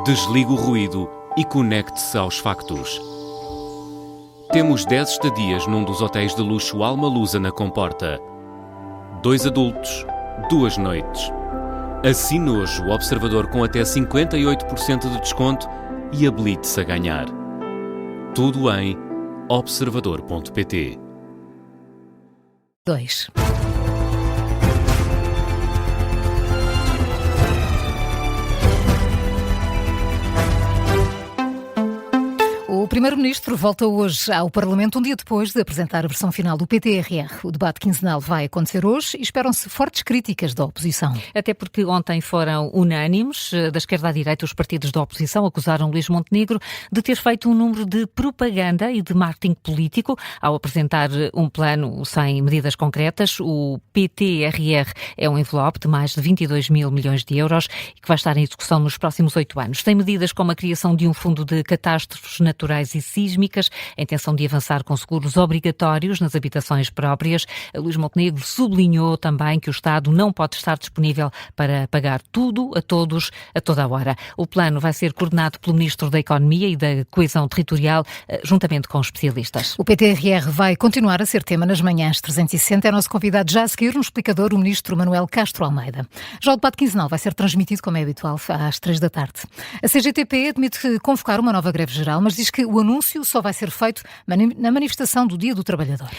Desligue o ruído e conecte-se aos factos. Temos 10 estadias num dos hotéis de luxo Alma Lusa na Comporta. 2 adultos, 2 noites. Assine hoje o Observador com até 58% de desconto e habilite-se a ganhar. Tudo em observador.pt. 2. O Primeiro-Ministro volta hoje ao Parlamento um dia depois de apresentar a versão final do PTRR. O debate quinzenal vai acontecer hoje e esperam-se fortes críticas da oposição. Até porque ontem foram unânimes, da esquerda à direita, os partidos da oposição acusaram Luís Montenegro de ter feito um número de propaganda e de marketing político ao apresentar um plano sem medidas concretas. O PTRR é um envelope de mais de 22 mil milhões de euros e que vai estar em execução nos próximos 8 anos. Tem medidas como a criação de um fundo de catástrofes naturais e sísmicas, a intenção de avançar com seguros obrigatórios nas habitações próprias. Luís Montenegro sublinhou também que o Estado não pode estar disponível para pagar tudo a todos, a toda a hora. O plano vai ser coordenado pelo Ministro da Economia e da Coesão Territorial, juntamente com especialistas. O PTRR vai continuar a ser tema nas manhãs 360. É nosso convidado já a seguir no explicador, o Ministro Manuel Castro Almeida. Já o debate quinzenal vai ser transmitido, como é habitual, às 3 da tarde. A CGTP admite convocar uma nova greve geral, mas diz que o anúncio só vai ser feito na manifestação do Dia do Trabalhador.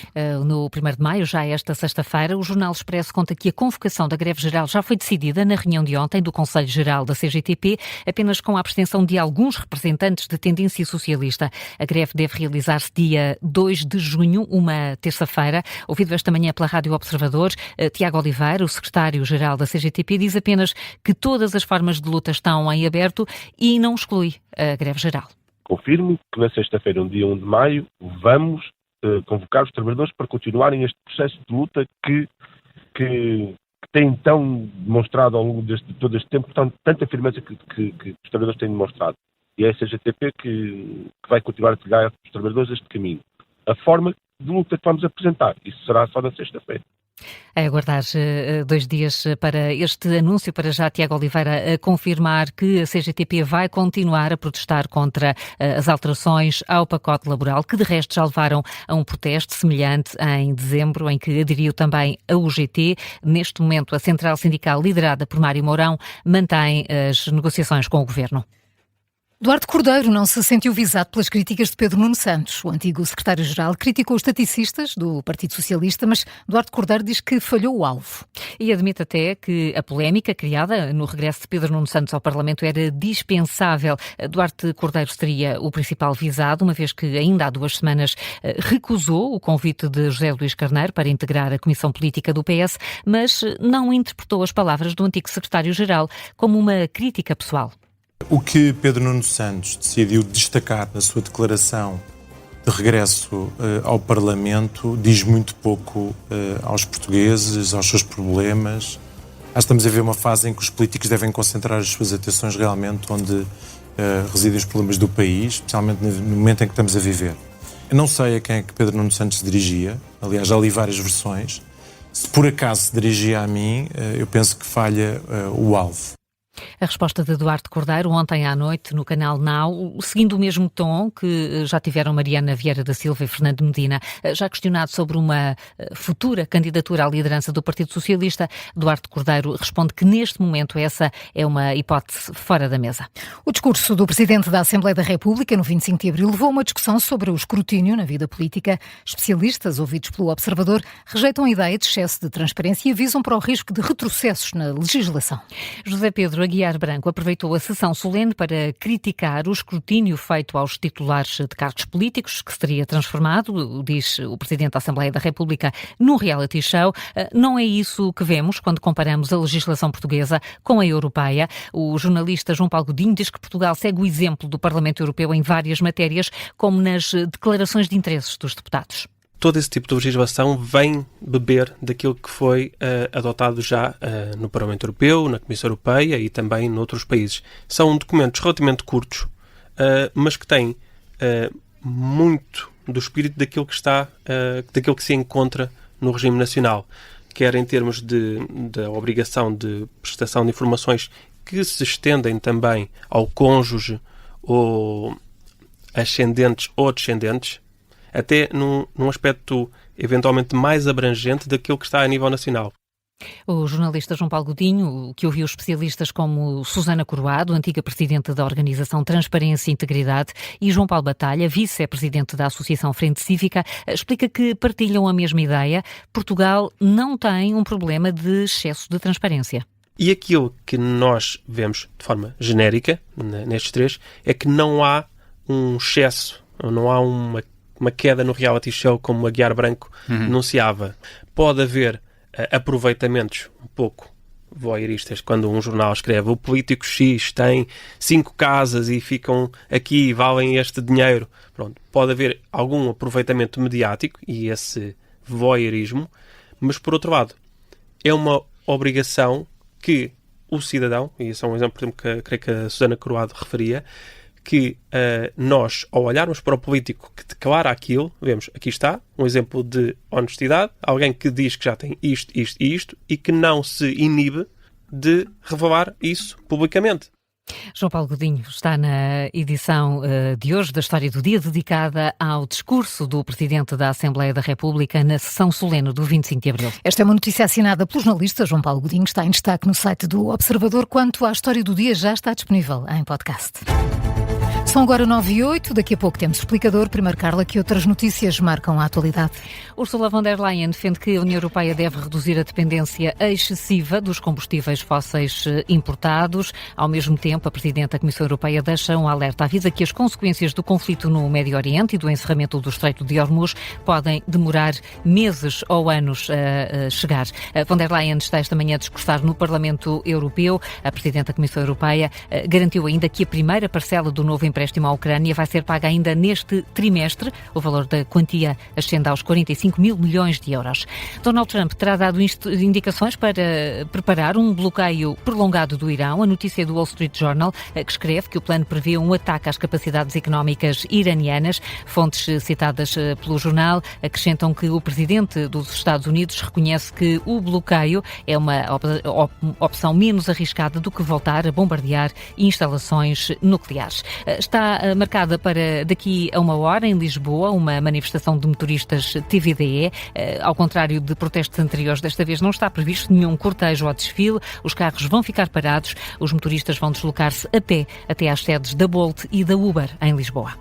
No 1º de maio, já esta sexta-feira, o Jornal Expresso conta que a convocação da greve geral já foi decidida na reunião de ontem do Conselho Geral da CGTP, apenas com a abstenção de alguns representantes de tendência socialista. A greve deve realizar-se dia 2 de junho, uma terça-feira. Ouvido esta manhã pela Rádio Observador, Tiago Oliveira, o secretário-geral da CGTP, diz apenas que todas as formas de luta estão em aberto e não exclui a greve geral. Confirmo que na sexta-feira, no dia 1 de maio, vamos convocar os trabalhadores para continuarem este processo de luta que tem então demonstrado ao longo de todo este tempo, tanta firmeza que os trabalhadores têm demonstrado. E é a CGTP que vai continuar a trilhar os trabalhadores este caminho. A forma de luta que vamos apresentar, isso será só na sexta-feira. É aguardar 2 dias para este anúncio, para já Tiago Oliveira a confirmar que a CGTP vai continuar a protestar contra as alterações ao pacote laboral, que de resto já levaram a um protesto semelhante em dezembro, em que aderiu também a UGT. Neste momento, a central sindical liderada por Mário Mourão mantém as negociações com o Governo. Duarte Cordeiro não se sentiu visado pelas críticas de Pedro Nuno Santos. O antigo secretário-geral criticou os estaticistas do Partido Socialista, mas Duarte Cordeiro diz que falhou o alvo. E admite até que a polémica criada no regresso de Pedro Nuno Santos ao Parlamento era dispensável. Duarte Cordeiro seria o principal visado, uma vez que ainda há 2 semanas recusou o convite de José Luís Carneiro para integrar a Comissão Política do PS, mas não interpretou as palavras do antigo secretário-geral como uma crítica pessoal. O que Pedro Nuno Santos decidiu destacar na sua declaração de regresso ao Parlamento diz muito pouco aos portugueses, aos seus problemas. Acho que estamos a ver uma fase em que os políticos devem concentrar as suas atenções realmente onde residem os problemas do país, especialmente no momento em que estamos a viver. Eu não sei a quem é que Pedro Nuno Santos se dirigia, aliás já li várias versões. Se por acaso se dirigia a mim, eu penso que falha o alvo. A resposta de Duarte Cordeiro ontem à noite no canal Now, seguindo o mesmo tom que já tiveram Mariana Vieira da Silva e Fernando Medina. Já questionado sobre uma futura candidatura à liderança do Partido Socialista, Duarte Cordeiro responde que neste momento essa é uma hipótese fora da mesa. O discurso do Presidente da Assembleia da República no 25 de abril levou a uma discussão sobre o escrutínio na vida política. Especialistas ouvidos pelo Observador rejeitam a ideia de excesso de transparência e avisam para o risco de retrocessos na legislação. José Pedro Aguiar Branco aproveitou a sessão solene para criticar o escrutínio feito aos titulares de cargos políticos, que se teria transformado, diz o Presidente da Assembleia da República, num reality show. Não é isso que vemos quando comparamos a legislação portuguesa com a europeia. O jornalista João Paulo Godinho diz que Portugal segue o exemplo do Parlamento Europeu em várias matérias, como nas declarações de interesses dos deputados. Todo esse tipo de legislação vem beber daquilo que foi adotado já no Parlamento Europeu, na Comissão Europeia e também noutros países. São documentos relativamente curtos, mas que têm muito do espírito daquilo que se encontra no regime nacional, quer em termos da obrigação de prestação de informações que se estendem também ao cônjuge ou ascendentes ou descendentes, até num aspecto eventualmente mais abrangente daquilo que está a nível nacional. O jornalista João Paulo Godinho, que ouviu especialistas como Susana Coroado, antiga presidente da Organização Transparência e Integridade, e João Paulo Batalha, vice-presidente da Associação Frente Cívica, explica que partilham a mesma ideia. Portugal não tem um problema de excesso de transparência. E aquilo que nós vemos de forma genérica, nestes três, é que não há um excesso, não há uma queda no reality show como a Guiar Branco denunciava. Pode haver aproveitamentos um pouco voyeuristas, quando um jornal escreve o político X tem 5 casas e ficam aqui e valem este dinheiro. Pronto, pode haver algum aproveitamento mediático e esse voyeurismo, mas por outro lado, é uma obrigação que o cidadão, e esse é um exemplo, por exemplo, que creio que a Susana Coroado referia, que nós, ao olharmos para o político que declara aquilo, vemos, aqui está, um exemplo de honestidade, alguém que diz que já tem isto, isto e isto, e que não se inibe de revelar isso publicamente. João Paulo Godinho está na edição de hoje da História do Dia, dedicada ao discurso do Presidente da Assembleia da República na sessão solene do 25 de Abril. Esta é uma notícia assinada pelo jornalista João Paulo Godinho, está em destaque no site do Observador. Quanto à História do Dia, já está disponível em podcast. São agora 9h08, daqui a pouco temos explicador. Primeiro, Carla, que outras notícias marcam a atualidade? Ursula von der Leyen defende que a União Europeia deve reduzir a dependência excessiva dos combustíveis fósseis importados. Ao mesmo tempo, a Presidente da Comissão Europeia deixa um alerta. Avisa que as consequências do conflito no Médio Oriente e do encerramento do Estreito de Hormuz podem demorar meses ou anos a chegar. A von der Leyen está esta manhã a discursar no Parlamento Europeu. A Presidente da Comissão Europeia garantiu ainda que a primeira parcela do novo empréstimo à Ucrânia vai ser paga ainda neste trimestre. O valor da quantia ascende aos 45 mil milhões de euros. Donald Trump terá dado indicações para preparar um bloqueio prolongado do Irão. A notícia do Wall Street Journal, que escreve que o plano prevê um ataque às capacidades económicas iranianas. Fontes citadas pelo jornal acrescentam que o presidente dos Estados Unidos reconhece que o bloqueio é uma opção menos arriscada do que voltar a bombardear instalações nucleares. Está marcada para daqui a 1 hora em Lisboa uma manifestação de motoristas TVDE. Ao contrário de protestos anteriores, desta vez não está previsto nenhum cortejo ou desfile. Os carros vão ficar parados. Os motoristas vão deslocar-se a pé até às sedes da Bolt e da Uber em Lisboa.